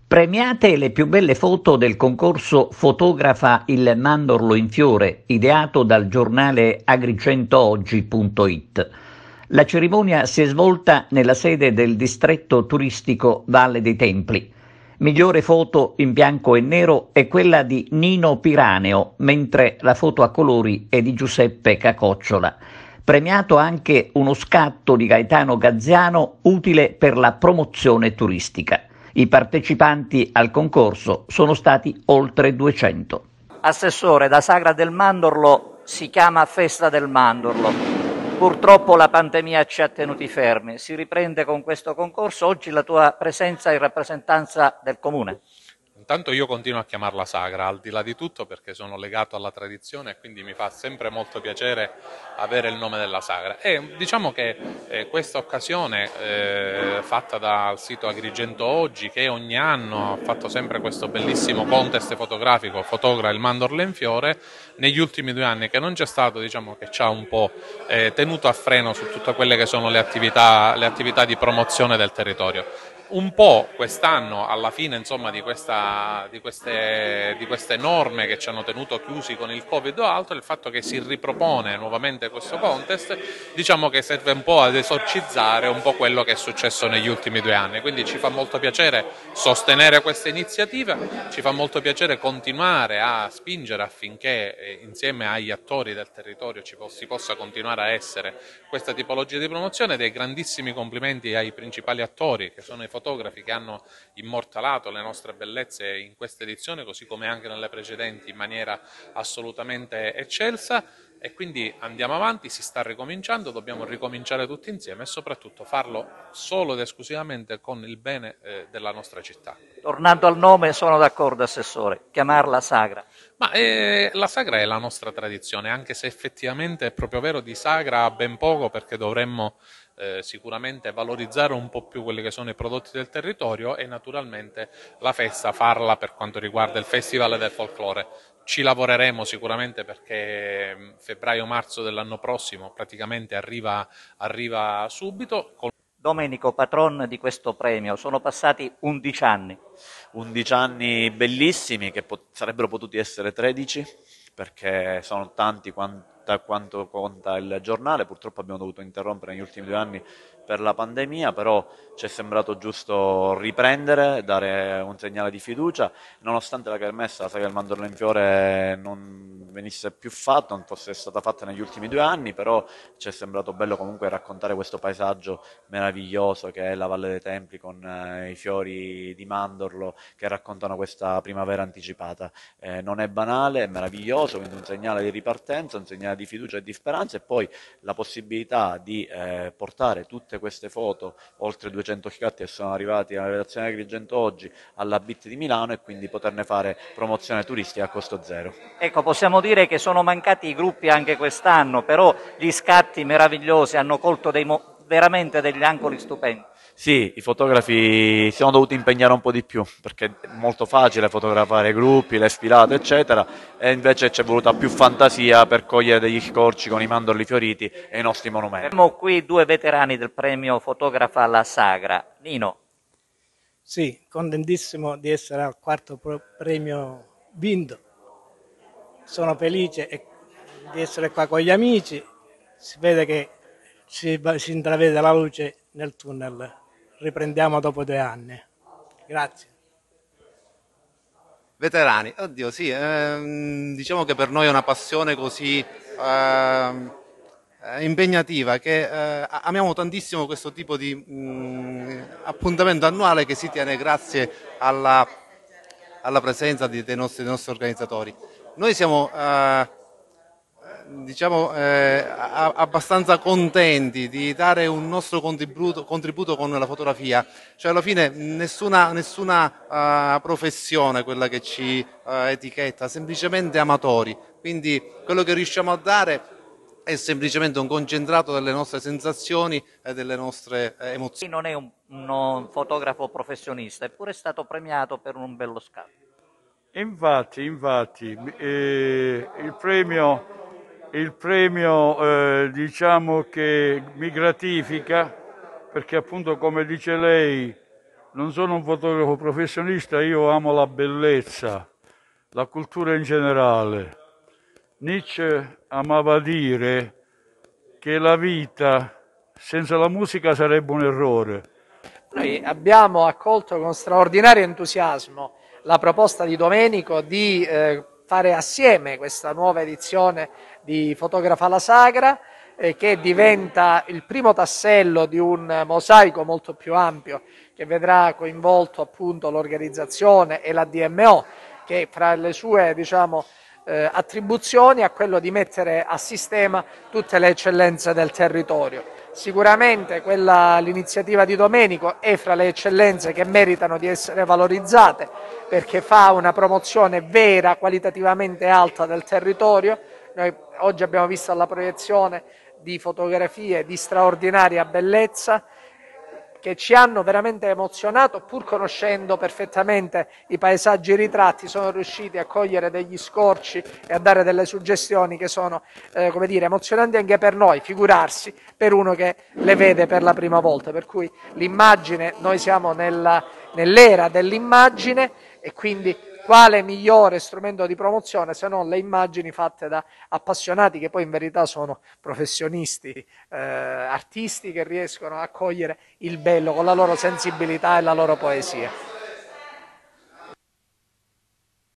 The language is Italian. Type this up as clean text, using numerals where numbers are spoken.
Premiate le più belle foto del concorso Fotografa il mandorlo in fiore, ideato dal giornale agricentoggi.it. La cerimonia si è svolta nella sede del distretto turistico Valle dei Templi. Migliore foto in bianco e nero è quella di Nino Piraneo, mentre la foto a colori è di Giuseppe Cacocciola. Premiato anche uno scatto di Gaetano Gazziano utile per la promozione turistica. I partecipanti al concorso sono stati oltre 200. Assessore, da Sagra del Mandorlo si chiama Festa del Mandorlo. Purtroppo la pandemia ci ha tenuti fermi. Si riprende con questo concorso. Oggi la tua presenza in rappresentanza del Comune. Intanto io continuo a chiamarla Sagra, al di là di tutto, perché sono legato alla tradizione e quindi mi fa sempre molto piacere avere il nome della Sagra. E diciamo che questa occasione fatta dal sito Agrigento Oggi, che ogni anno ha fatto sempre questo bellissimo contest fotografico, Fotogra il mandorlo in fiore, negli ultimi 2 anni che non c'è stato, diciamo che ci ha un po' tenuto a freno su tutte quelle che sono le attività di promozione del territorio. Un po' quest'anno, alla fine insomma, di queste norme che ci hanno tenuto chiusi con il Covid o altro, il fatto che si ripropone nuovamente questo contest, diciamo che serve un po' ad esorcizzare un po' quello che è successo negli ultimi 2 anni. Quindi ci fa molto piacere sostenere questa iniziativa, ci fa molto piacere continuare a spingere affinché insieme agli attori del territorio si possa continuare a essere questa tipologia di promozione. Dei grandissimi complimenti ai principali attori, che sono i fotografi che hanno immortalato le nostre bellezze in questa edizione, così come anche nelle precedenti, in maniera assolutamente eccelsa. E quindi andiamo avanti, si sta ricominciando, dobbiamo ricominciare tutti insieme e soprattutto farlo solo ed esclusivamente con il bene della nostra città. Tornando al nome, sono d'accordo, Assessore, chiamarla Sagra. Ma la sagra è la nostra tradizione, anche se effettivamente è proprio vero, di sagra ha ben poco, perché dovremmo sicuramente valorizzare un po' più quelli che sono i prodotti del territorio e naturalmente la festa farla per quanto riguarda il Festival del Folklore. Ci lavoreremo sicuramente, perché febbraio-marzo dell'anno prossimo praticamente arriva subito. Domenico, patron di questo premio, sono passati 11 anni. 11 anni bellissimi che sarebbero potuti essere 13, perché sono tanti quanto conta il giornale. Purtroppo abbiamo dovuto interrompere negli ultimi 2 anni per la pandemia, però ci è sembrato giusto riprendere, dare un segnale di fiducia, nonostante la kermesse, la Sagra del Mandorlo in Fiore, non venisse più fatta, non fosse stata fatta negli ultimi 2 anni, però ci è sembrato bello comunque raccontare questo paesaggio meraviglioso che è la Valle dei Templi, con i fiori di mandorlo che raccontano questa primavera anticipata. Non è banale, è meraviglioso, quindi un segnale di ripartenza, un segnale di fiducia e di speranza, e poi la possibilità di portare tutte queste foto, oltre 200 scatti che sono arrivati alla redazione di Agrigento Oggi, alla BIT di Milano, e quindi poterne fare promozione turistica a costo zero. Ecco, possiamo dire che sono mancati i gruppi anche quest'anno, però gli scatti meravigliosi hanno colto veramente degli angoli stupendi. Sì, i fotografi si sono dovuti impegnare un po' di più, perché è molto facile fotografare i gruppi, le sfilate, eccetera, e invece c'è voluta più fantasia per cogliere degli scorci con i mandorli fioriti e i nostri monumenti. Abbiamo qui 2 veterani del premio Fotografa alla Sagra. Nino. Sì, contentissimo di essere al quarto premio vinto. Sono felice di essere qua con gli amici. Si vede che si intravede la luce nel tunnel. Riprendiamo dopo 2 anni. Grazie. Veterani, oddio sì, diciamo che per noi è una passione così impegnativa, che amiamo tantissimo questo tipo di appuntamento annuale che si tiene grazie alla presenza dei nostri organizzatori. Noi siamo diciamo, abbastanza contenti di dare un nostro contributo con la fotografia. Cioè, alla fine nessuna professione quella che ci etichetta, semplicemente amatori. Quindi quello che riusciamo a dare è semplicemente un concentrato delle nostre sensazioni e delle nostre emozioni. Non è un fotografo professionista, eppure è stato premiato per un bello scatto. Infatti, il premio diciamo che mi gratifica, perché appunto, come dice lei, non sono un fotografo professionista, io amo la bellezza, la cultura in generale. Nietzsche amava dire che la vita senza la musica sarebbe un errore. Noi abbiamo accolto con straordinario entusiasmo la proposta di Domenico di fare assieme questa nuova edizione di Fotografa la Sagra, che diventa il primo tassello di un mosaico molto più ampio che vedrà coinvolto appunto l'organizzazione e la DMO, che fra le sue attribuzioni ha quello di mettere a sistema tutte le eccellenze del territorio. Sicuramente l'iniziativa di Domenico è fra le eccellenze che meritano di essere valorizzate, perché fa una promozione vera, qualitativamente alta del territorio. Noi oggi abbiamo visto alla proiezione di fotografie di straordinaria bellezza che ci hanno veramente emozionato, pur conoscendo perfettamente i paesaggi ritratti, sono riusciti a cogliere degli scorci e a dare delle suggestioni che sono emozionanti anche per noi, figurarsi per uno che le vede per la prima volta. Per cui l'immagine, noi siamo nell'era dell'immagine, e quindi quale migliore strumento di promozione se non le immagini fatte da appassionati che poi in verità sono professionisti, artisti che riescono a cogliere il bello con la loro sensibilità e la loro poesia.